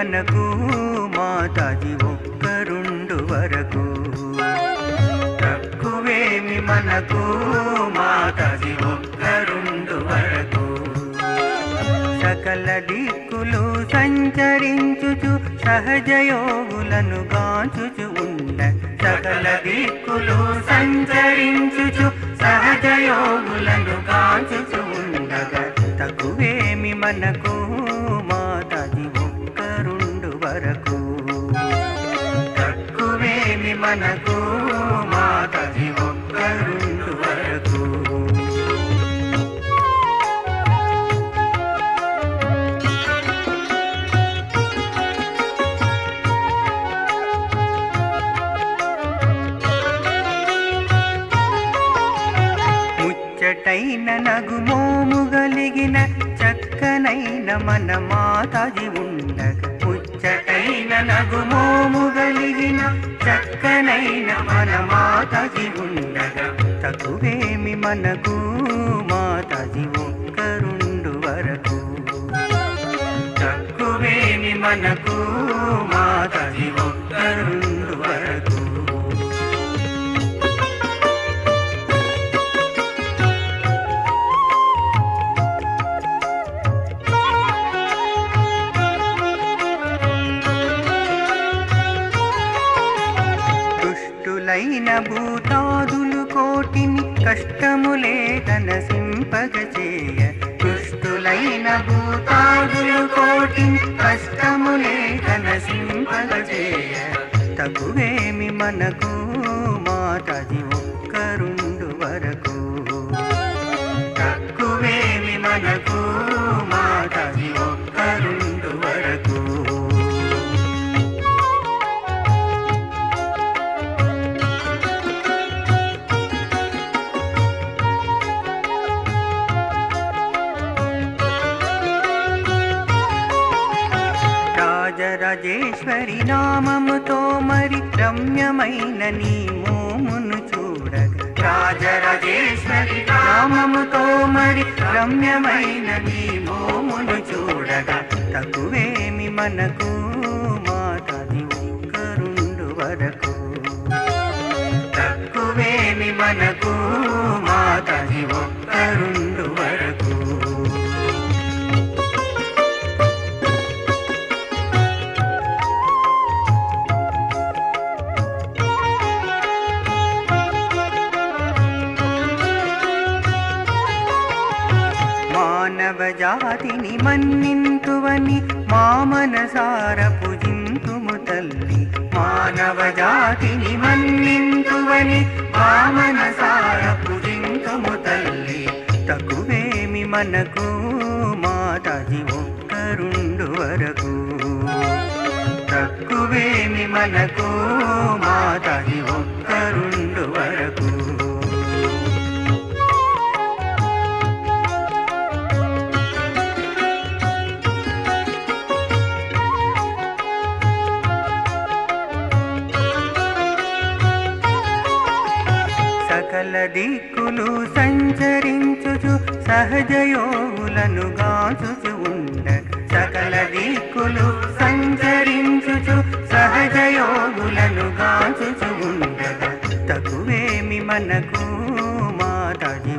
మనకు మాతాజీ ఒక్కరుండు వరకు. తక్కువేమి మనకు మాతాజీ ఒక్కరుండు వరకు. సకల దిక్కులు సంచరించుచు సహజయోగులను గాంచుచు ఉండ. సకల దిక్కులు సంచరించుచు సహజయోగులను గాంచుచు ఉండగా తక్కువేమి మనకు మాతాజీ ఒక్కరుండు వరకు. తక్కువేమి మనకు మాతాజీ ఒక్కరుండు వరకు. ముచ్చటైన నగుమోము గలిగిన చక్కనైన మన మాతాజీ ఉండగా. ముచ్చటైన నగుమోము గలిగిన చక్కనైన మన మాతాజీ ఉండగా తక్కువేమి మనకు మాతాజీ ఒక్కరుండు వరకు. తక్కువేమి మనకు మాతాజీ ఒక్కరుండు వరకు. దుష్టులైన భూతాదులు కోటిని కష్టములే నసింపగచేయ. దుష్టులైన భూతాదులు కోటిని కష్టములే నసింపగచేయ తక్కువేమి మనకు మాతాజీ ఒక్కరుండు వరకు. తక్కువేమి మనకు మాతాజీ ఒక్కరుండు వరకు. రాజరాజేశ్వరి నామముతో మరి రమ్యమైన నీ మోమును చూడగ. రాజరాజేశ్వరి నామముతో మరి రమ్యమైన నీ మోమును చూడగా తక్కువేమి మనకు మాతాజీ ఒక్కరుండు వరకు. తక్కువేమి మనకు మాతాజీ ఒక్కరుండు వరకు. మానవజాతిని మన్నింతువని మా మనసార పూజింతుము తల్లి. మానవజాతిని మన్నింతువని మా మనసార పూజింతుము తల్లి. తక్కువేమి మనకు మాతాజీ ఒక్కరుండు వరకు. తక్కువేమి మనకు మాతాజీ ఒక్కరుండు వరకు. సకల దిక్కులు సంచరించుచు సహజయోగులను గాంచుచు ఉండ. సకల దిక్కులు సంచరించుచు సహజయోగులను గాంచుచు ఉండగా తక్కువేమి మనకు మాతాజీ